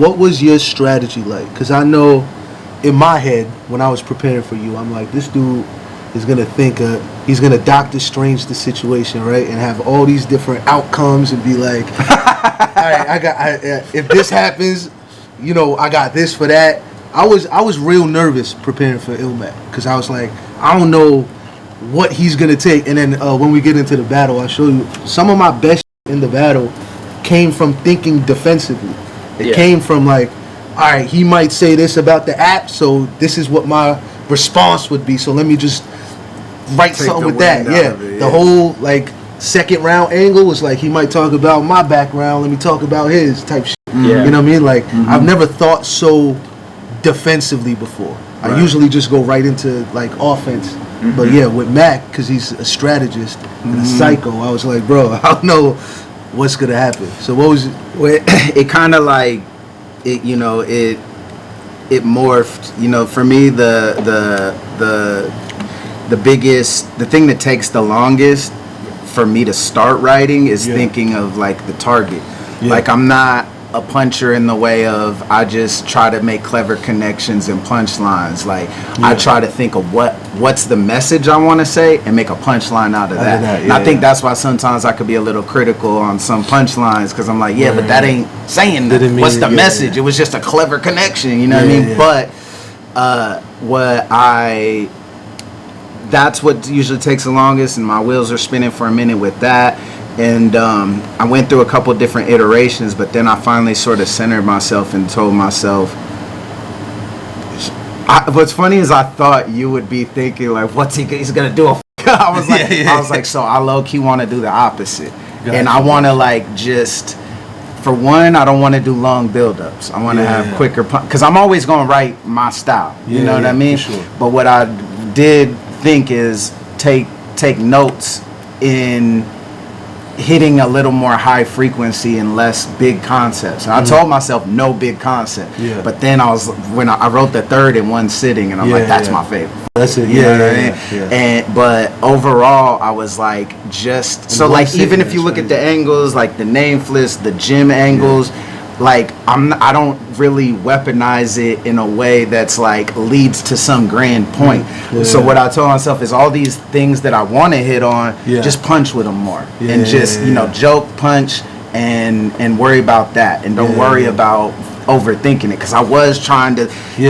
what was your strategy like? Because I know in my head when I was preparing for you, I'm like, this dude is gonna think he's gonna Doctor Strange the situation, right, and have all these different outcomes and be like, all right, if this happens, you know, I got this for that. I was real nervous preparing for Illmac because I was like, I don't know what he's gonna take. And then when we get into the battle, I'll show you some of my best in the battle came from thinking defensively. It came from like, all right, he might say this about the app, so this is what my response would be. So let me just write something with that. The whole like second round angle was like he might talk about my background, let me talk about his type shit. You know what I mean? Like I've never thought so defensively before. I usually just go right into like offense. But yeah, with Mac, because he's a strategist and a psycho, I was like, bro, I don't know what's gonna happen. So what was it kind of like it, you know, it morphed, you know, for me the biggest, the thing that takes the longest for me to start writing is thinking of like the target. Like I'm not a puncher in the way of I just try to make clever connections and punchlines. Like I try to think of what's the message I want to say and make a punchline out of that. And I think that's why sometimes I could be a little critical on some punchlines because I'm like, but that ain't saying that. What's the message? It was just a clever connection, you know what I mean? But that's what usually takes the longest, and my wheels are spinning for a minute with that. And I went through a couple different iterations, but then I finally sort of centered myself and told myself, what's funny is I thought you would be thinking like, what's he's gonna do? I was like, so I low-key want to do the opposite. And I want to like just, for one, I don't want to do long build-ups. I want to have quicker, because I'm always going to write my style. You know what I mean? Sure. But what I did think is take notes in hitting a little more high frequency and less big concepts. And I told myself no big concept. But then I wrote the third in one sitting, and I'm like, that's my favorite. That's it. You know what I mean? And but overall, I was like, just so like even if you look at the angles, like the nameless, the gym angles. Like I don't really weaponize it in a way that's like leads to some grand point. So what I told myself is all these things that I want to hit on, just punch with them more, and just you know joke, punch, and worry about that, and don't worry about overthinking it. Because I was trying to,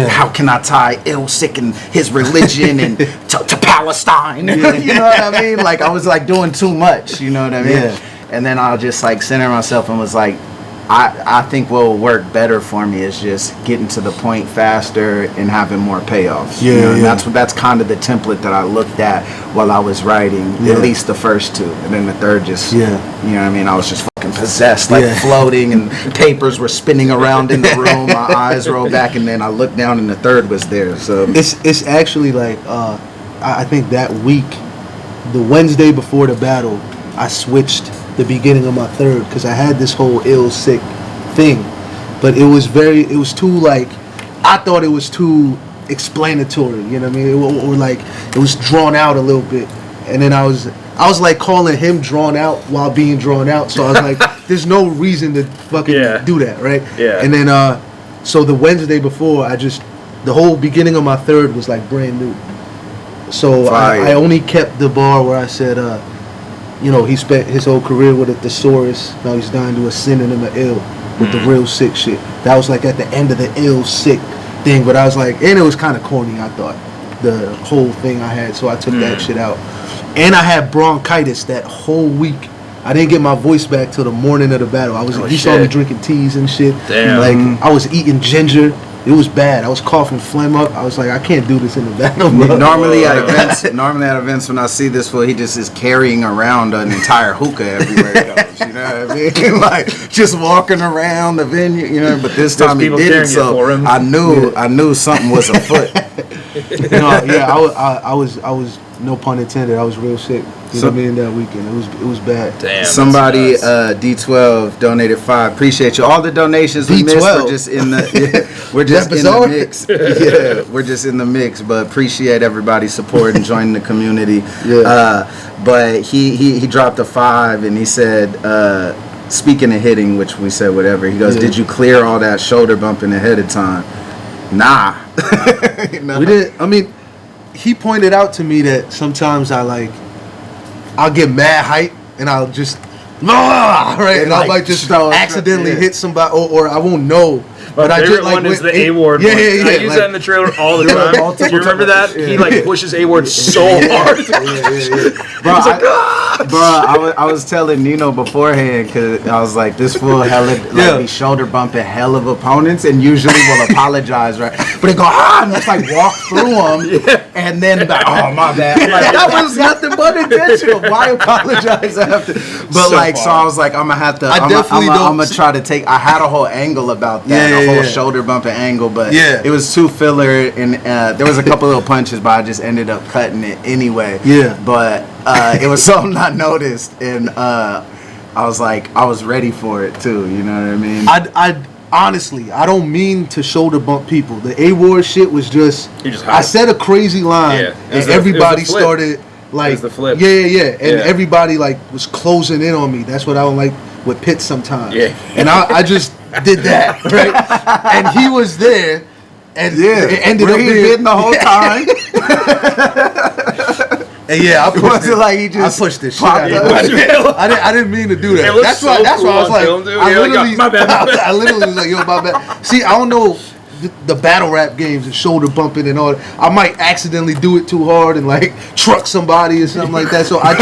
how can I tie Sikh and his religion and to Palestine? You know what I mean? Like I was like doing too much. You know what I mean? And then I'll just like center myself and was like, I think what will work better for me is just getting to the point faster and having more payoffs. And that's kind of the template that I looked at while I was writing, at least the first two. And then the third just, you know what I mean? I was just fucking possessed, like floating, and papers were spinning around in the room. My eyes rolled back, and then I looked down and the third was there. So it's actually like, I think that week, the Wednesday before the battle, I switched the beginning of my third because I had this whole Sikh thing, but it was too like, I thought it was too explanatory, you know what I mean, or like it was drawn out a little bit, and then I was like calling him drawn out while being drawn out, so I was like, there's no reason to fucking do that, right? And then so the Wednesday before, the whole beginning of my third was like brand new, so I only kept the bar where I said you know, he spent his whole career with a thesaurus. Now he's dying to a synonym of ill with the real sick shit. That was like at the end of the ill sick thing. But I was like, and it was kind of corny, I thought, the whole thing I had. So I took that shit out. And I had bronchitis that whole week. I didn't get my voice back till the morning of the battle. You saw me drinking teas and shit. Damn. Like I was eating ginger. It was bad. I was coughing phlegm up. I was like, I can't do this in the battle. Normally at events, when I see this fool, he just is carrying around an entire hookah everywhere he goes. You know what I mean? Like just walking around the venue. You know. But this time he did it, so I knew something was afoot. I was no pun intended. I was real sick. You know what I mean? That weekend, it was bad. Damn. Somebody D12 donated $5. Appreciate you. All the donations we missed were just in the we're just in the mix. We're just in the mix. But appreciate everybody's support and joining the community. But he dropped a $5 and he said speaking of hitting, which we said whatever, he goes, did you clear all that shoulder bumping ahead of time? Nah. No. We didn't. I mean, he pointed out to me that sometimes I'll get mad hype and I'll just right, and I might just accidentally hit somebody, or I won't know. But I just one is the A-Ward. Yeah. I use that in the trailer all the time. Do you remember that? He pushes A-Ward so hard. I was telling Nino beforehand, because I was like, this fool be shoulder bumping hell of opponents, and usually will apologize, right? But they go and just walk through them, and then oh my bad. I'm like, that was nothing but intentional. Why apologize after? But so I was like, I'm gonna have to. I'm gonna try to take. I had a whole angle about that. Whole shoulder bumping angle, but it was too filler, and there was a couple little punches, but I just ended up cutting it anyway. But it was something I noticed, and I was ready for it too. You know what I mean? I honestly, I don't mean to shoulder bump people. The A-Ward shit was just I said a crazy line, and everybody started the flip. And everybody everybody was closing in on me. That's what I don't like with Pitt sometimes. And I just did that, right? And he was there, and it ended up being hitting the whole time. And I pushed this shit out. I didn't mean to do that. That's why I was like, my bad. I literally was like, yo, my bad. See, I don't know the battle rap games and shoulder bumping and all that. I might accidentally do it too hard and truck somebody or something like that. So I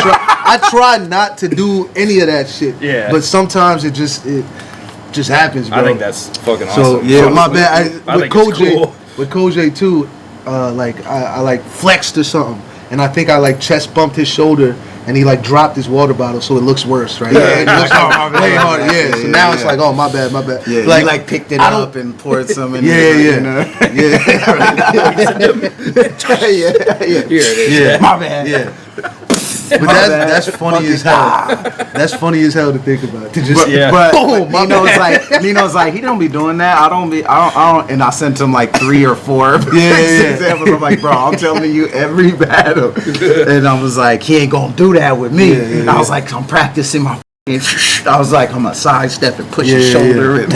try not to do any of that shit. But sometimes it just happens, bro. I think that's fucking awesome. So my bad. With Koj too, I flexed or something, and I think I chest bumped his shoulder, and he dropped his water bottle, so it looks worse, right? It looks way harder. So now it's oh my bad. Yeah, he picked it up and poured some in. Yeah. Here it is. My bad. Yeah. But that's funny as hell. That's funny as hell to think about. But boom, Nino's like, he don't be doing that. I don't. And I sent him 3 or 4 examples. I'm like, bro, I'm telling you every battle. And I was like, he ain't gonna do that with me. And I was like, I'm practicing my. I was like, I'm gonna sidestep and push his shoulder.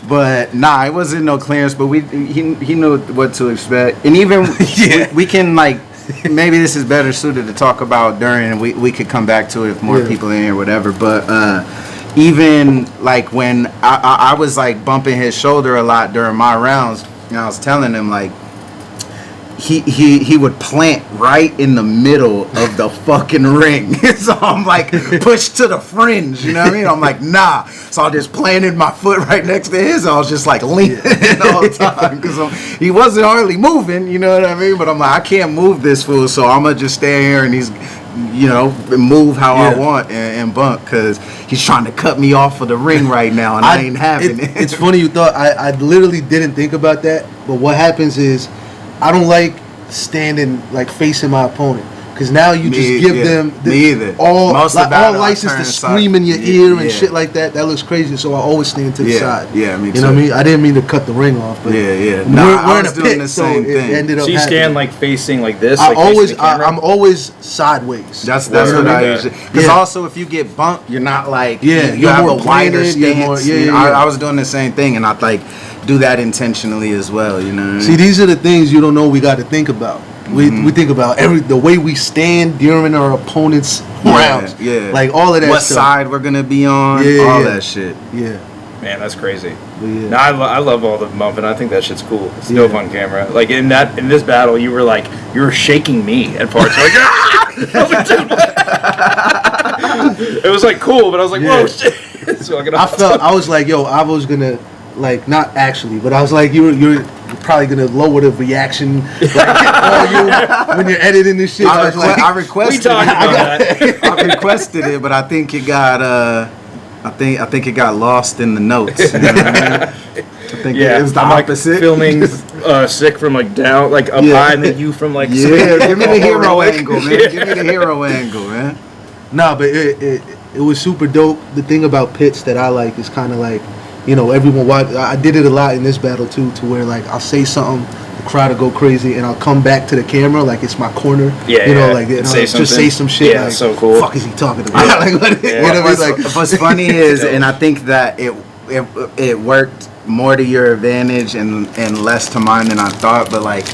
But nah, it wasn't no clearance. But he knew what to expect, and even we can maybe this is better suited to talk about during, and we could come back to it if more people in here or whatever. But even when I was bumping his shoulder a lot during my rounds, and I was telling him he would plant right in the middle of the fucking ring. So I'm pushed to the fringe, you know what I mean? I'm like, nah. So I just planted my foot right next to his. I was just leaning all the time because he wasn't hardly moving, you know what I mean? But I'm like, I can't move this fool, so I'm gonna just stay here and he's, move how I want and bump, because he's trying to cut me off of the ring right now, and I ain't having it. It's funny you thought. I literally didn't think about that, but what happens is I don't like standing facing my opponent, because now you just give them all license to scream in your ear and shit like that. That looks crazy, so I always stand to the side. Yeah, me too. You know what I mean? I didn't mean to cut the ring off, but I was doing the same thing. Ended up so you stand facing this? I'm always sideways. That's what I usually. Because also, if you get bumped, you're not you have a wider stance. I was doing the same thing, and I do that intentionally as well, you know. See, these are the things you don't know we got to think about. We think about the way we stand during our opponent's rounds. All of that. What side we're gonna be on? All that shit. Yeah. Man, that's crazy. No, I love all the bumping. I think that shit's cool. It's dope on camera. In this battle, you were shaking me at parts. It was cool, but I was whoa, shit. So I was yo, I was gonna. Not actually, but I was you're probably gonna lower the reaction when you're editing this shit. I requested it. I requested it, but I think it got I think it got lost in the notes. You know what I mean? I think it was the opposite. Filming Sikh from down, up high, and then you from give me the hero angle, man. Give me the hero angle, man. Nah, but it was super dope. The thing about pits that I like is kind of everyone watch. I did it a lot in this battle too, to where I'll say something, the crowd will go crazy, and I'll come back to the camera like it's my corner. Yeah, you know, yeah. like Say just say some shit. Yeah, like, so cool. Fuck is he talking about? Like, what, Yeah. You know what I mean? Like, What's funny is, and I think that it worked more to your advantage and less to mine than I thought. But like,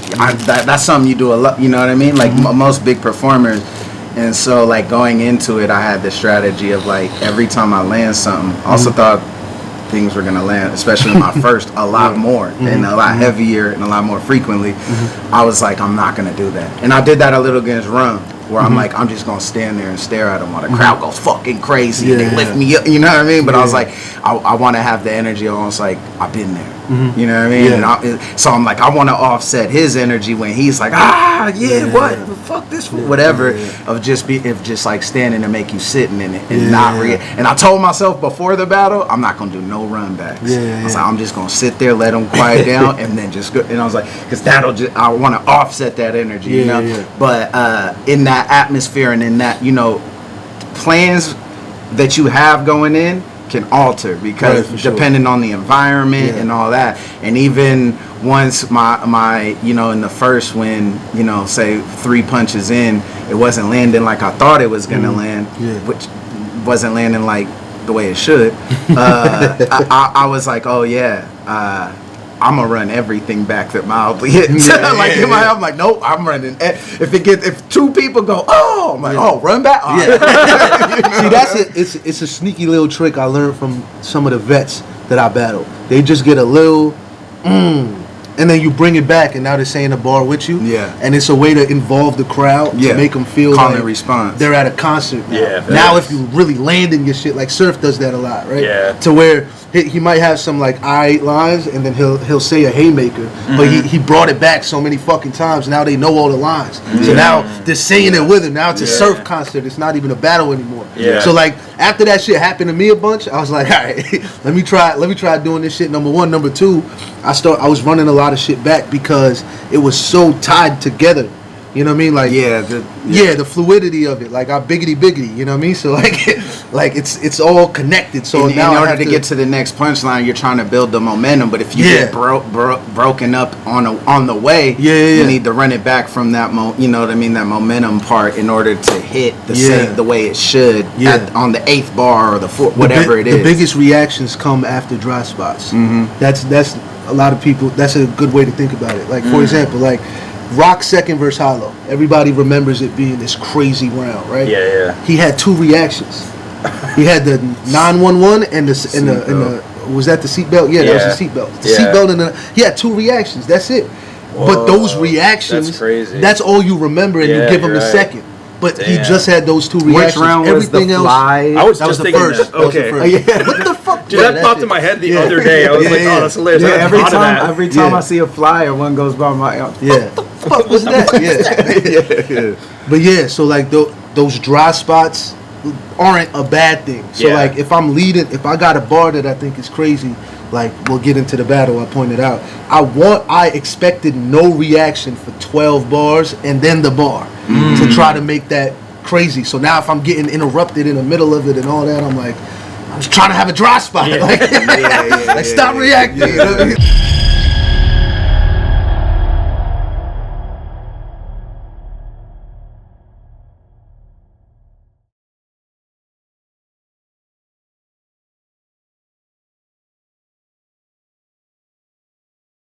that's something you do a lot. You know what I mean? Like most big performers. And so like going into it, I had the strategy of like every time I land something, I also thought things were gonna land, especially my first, a lot more and a lot heavier and a lot more frequently. I was like, I'm not gonna do that, and I did that a little against Rum, where I'm like, I'm just gonna stand there and stare at them while the crowd goes fucking crazy and they lift me up, you know what I mean? But I was like, I want to have the energy almost like I've been there, you know what I mean? And so I'm like, I want to offset his energy when he's like, what, fuck this, whatever, of just like standing and make you sitting in it and not and I told myself before the battle, I'm not gonna do no run backs. I was like, I'm just gonna sit there, let them quiet down, and then just go. And I was like, because I want to offset that energy, you know. But in that atmosphere and in that, you know, plans that you have going in can alter because depending on the environment and all that. And even once my you know, in the first, when, you know, say 3 punches in, it wasn't landing like I thought it was gonna land, which wasn't landing like the way it should. I was like, oh yeah, I'm gonna run everything back that mildly hits. Like in my head, I'm like, nope, I'm running. If 2 people go, oh, I'm like, oh, run back. Oh. See, that's it. It's a sneaky little trick I learned from some of the vets that I battle. They just get a little, and then you bring it back, and now they're saying the bar with you. And it's a way to involve the crowd to make them feel call like and response. They're at a concert. Now, now if you really landing your shit, like Surf does that a lot, right? Yeah. To where he might have some like lines, and then he'll say a haymaker, but he brought it back so many fucking times. Now they know all the lines, so now they're saying it with him. Now it's a Surf concert. It's not even a battle anymore. So like after that shit happened to me a bunch, I was like, all right, let me try doing this shit. Number one, number two, I was running a lot of shit back because it was so tied together. You know what I mean? Like the fluidity of it. Like I biggity, you know what I mean? So like it's all connected. So now in order to get to the next punchline, you're trying to build the momentum. But if you get broken up on the way, you need to run it back from that you know what I mean? That momentum part in order to hit the way it should on the 8th bar or the 4th, whatever it is. The biggest reactions come after dry spots. That's a lot of people. That's a good way to think about it. Like for example, like Rock's second versus Hollow. Everybody remembers it being this crazy round, right? He had 2 reactions. He had the 911 and the was that the seatbelt? Yeah, that was the seatbelt. The seatbelt and he had 2 reactions. That's it. Whoa, but those reactions, that's crazy. That's all you remember, and you give him the second. But he just had those 2 reactions. Which round was everything the else? fly? I was that was just the thinking first. that. Okay. What the fuck? Dude, that popped in my head the other day. I was like, oh, that's hilarious. Every time I see a fly or one goes by my what was that? But so like those dry spots aren't a bad thing. So like if I'm leading, if I got a bar that I think is crazy, like we'll get into the battle, I pointed out, I expected no reaction for 12 bars and then the bar to try to make that crazy. So now if I'm getting interrupted in the middle of it and all that, I'm like, I'm just trying to have a dry spot. Like, stop reacting. You know what I mean?